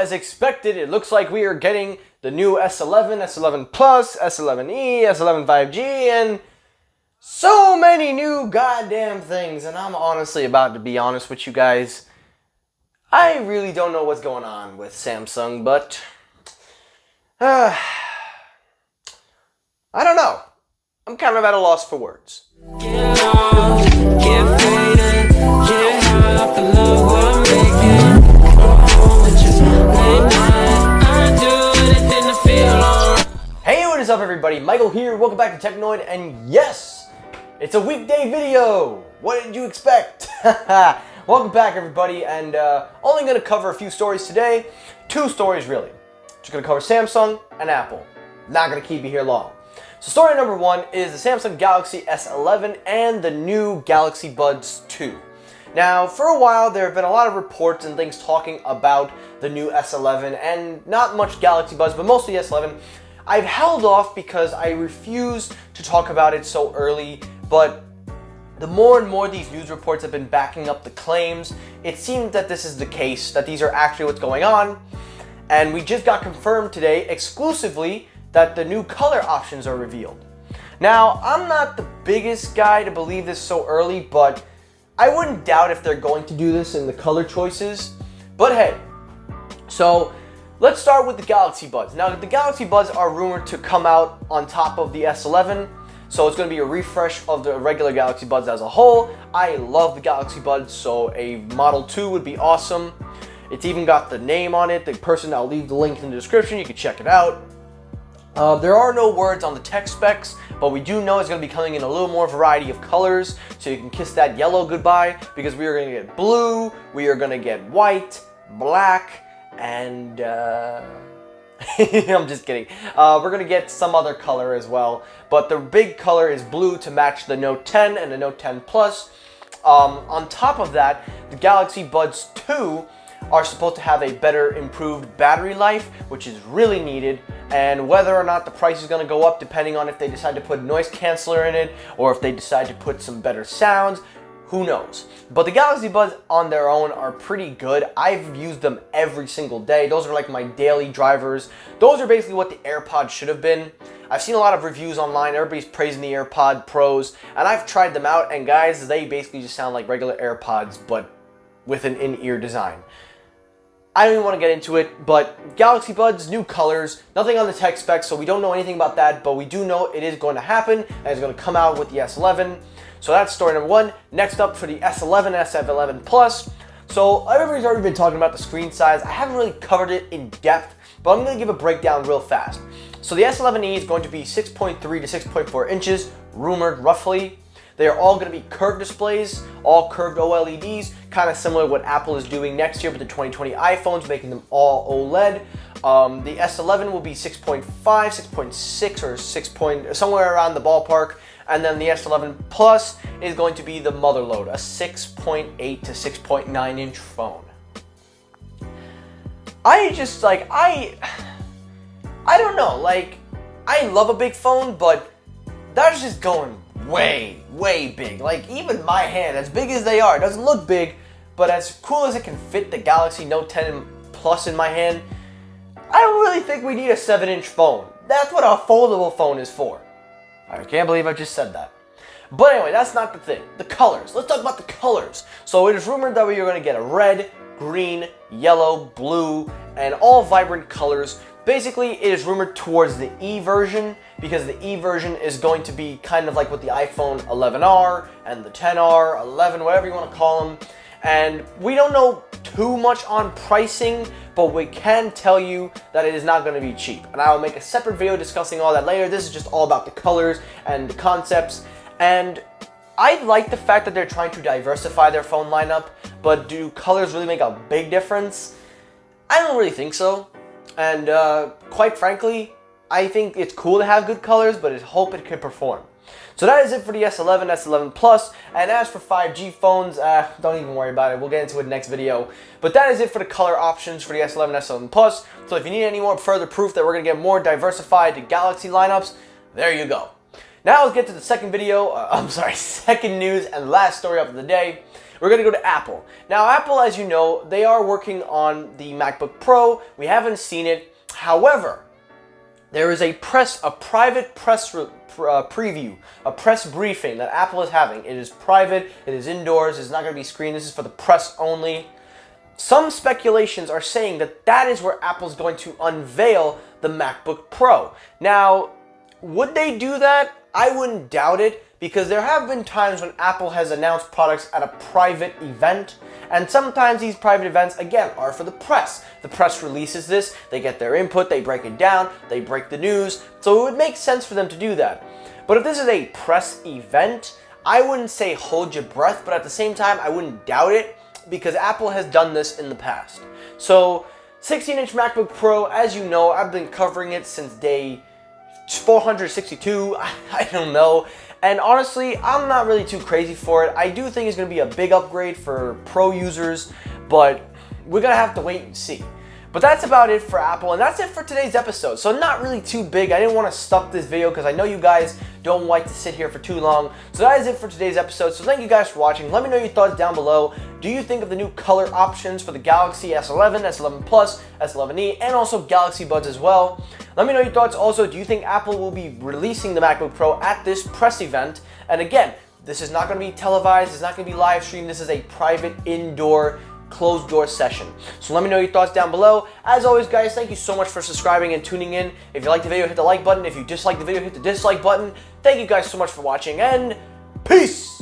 as expected, it looks like we are getting the new S11, S11 Plus, S11e, S11 5G, and so many new goddamn things. And I'm honestly about to be honest with you guys. I really don't know what's going on with Samsung, but I don't know. I'm kind of at a loss for words. Get lost, get faded, get high off the love we're making. Go home with you late night. I do anything to feel alright. Hey, what is up, everybody? Michael here. Welcome back to Technoid, and yes, it's a weekday video. What did you expect? Welcome back, everybody, and only going to cover a few stories today. Two stories, really. Just going to cover Samsung and Apple. Not going to keep you here long. So story number one is the Samsung Galaxy S11 and the new Galaxy Buds 2. Now, for a while, there have been a lot of reports and things talking about the new S11 and not much Galaxy Buds, but mostly S11. I've held off because I refuse to talk about it so early, but the more and more these news reports have been backing up the claims, it seems that this is the case, that these are actually what's going on. And we just got confirmed today, exclusively, that the new color options are revealed. Now, I'm not the biggest guy to believe this so early, but I wouldn't doubt if they're going to do this in the color choices. But hey, so let's start with the Galaxy Buds. Now, the Galaxy Buds are rumored to come out on top of the S11, so it's going to be a refresh of the regular Galaxy Buds as a whole. I love the Galaxy Buds, so a Model 2 would be awesome. It's even got the name on it. The person, I'll leave the link in the description, you can check it out. There are no words on the tech specs, but we do know it's going to be coming in a little more variety of colors, so you can kiss that yellow goodbye, because we are going to get blue, we are going to get white, black, and I'm just kidding. We're going to get some other color as well, but the big color is blue to match the Note 10 and the Note 10 Plus. On top of that, the Galaxy Buds 2 are supposed to have a better, improved battery life, which is really needed, and whether or not the price is going to go up depending on if they decide to put a noise canceller in it or if they decide to put some better sounds, who knows. But the Galaxy Buds on their own are pretty good. I've used them every single day. Those are like my daily drivers. Those are basically what the AirPods should have been. I've seen a lot of reviews online. Everybody's praising the AirPod Pros, and I've tried them out, and guys, they basically just sound like regular AirPods, but with an in-ear design. I don't even want to get into it, but Galaxy Buds, new colors, nothing on the tech specs, so we don't know anything about that, but we do know it is going to happen, and it's going to come out with the S11. So that's story number one. Next up for the S11, S11 Plus. So everybody's already been talking about the screen size. I haven't really covered it in depth, but I'm going to give a breakdown real fast. So the S11e is going to be 6.3 to 6.4 inches, rumored roughly. They are all going to be curved displays, all curved OLEDs, kind of similar to what Apple is doing next year with the 2020 iPhones, making them all OLED. The S11 will be 6.5, 6.6, or 6 somewhere around the ballpark. And then the S11 Plus is going to be the motherload, a 6.8 to 6.9 inch phone. I don't know, like, I love a big phone, but that's just going way big. Like, even my hand, as big as they are, it doesn't look big, but as cool as it can fit the Galaxy Note 10 Plus in my hand, I don't really think we need a 7-inch phone. That's what a foldable phone is for. I can't believe I just said that. But anyway, that's not the thing. The colors. Let's talk about the colors. So it is rumored that we are going to get a red, green, yellow, blue, and all vibrant colors. Basically, it is rumored towards the E version, because the E version is going to be kind of like with the iPhone 11R and the 10R, 11, whatever you want to call them. And we don't know too much on pricing, but we can tell you that it is not going to be cheap. And I will make a separate video discussing all that later. This is just all about the colors and the concepts. And I like the fact that they're trying to diversify their phone lineup, but do colors really make a big difference? I don't really think so. And quite frankly, I think it's cool to have good colors, but I hope it can perform. So that is it for the S11, S11 Plus, and as for 5G phones, don't even worry about it, we'll get into it in the next video. But that is it for the color options for the S11, S11 Plus, so if you need any more further proof that we're going to get more diversified Galaxy lineups, there you go. Now let's get to the second news and last story of the day. we're going to go to Apple. Now, Apple, as you know, they are working on the MacBook Pro. We haven't seen it. However, there is a private press preview, a press briefing that Apple is having. It is private, it is indoors, it's not going to be screened, this is for the press only. Some speculations are saying that that is where Apple's going to unveil the MacBook Pro. Now, would they do that? I wouldn't doubt it, because there have been times when Apple has announced products at a private event, and sometimes these private events, again, are for the press. The press releases this, they get their input, they break it down, they break the news, so it would make sense for them to do that. But if this is a press event, I wouldn't say hold your breath, but at the same time, I wouldn't doubt it, because Apple has done this in the past. So, 16-inch MacBook Pro, as you know, I've been covering it since day 462, I don't know. And honestly, I'm not really too crazy for it. I do think it's going to be a big upgrade for Pro users, but we're going to have to wait and see. But that's about it for Apple, and that's it for today's episode. So not really too big. I didn't want to stuff this video because I know you guys don't like to sit here for too long. So that is it for today's episode. So thank you guys for watching. Let me know your thoughts down below. Do you think of the new color options for the Galaxy S11, S11 Plus, S11e, and also Galaxy Buds as well? Let me know your thoughts. Also, do you think Apple will be releasing the MacBook Pro at this press event? And again, this is not going to be televised. It's not going to be live streamed. This is a private indoor closed door session. So let me know your thoughts down below. As always, guys, thank you so much for subscribing and tuning in. If you liked the video, hit the like button. If you dislike the video, hit the dislike button. Thank you guys so much for watching, and peace!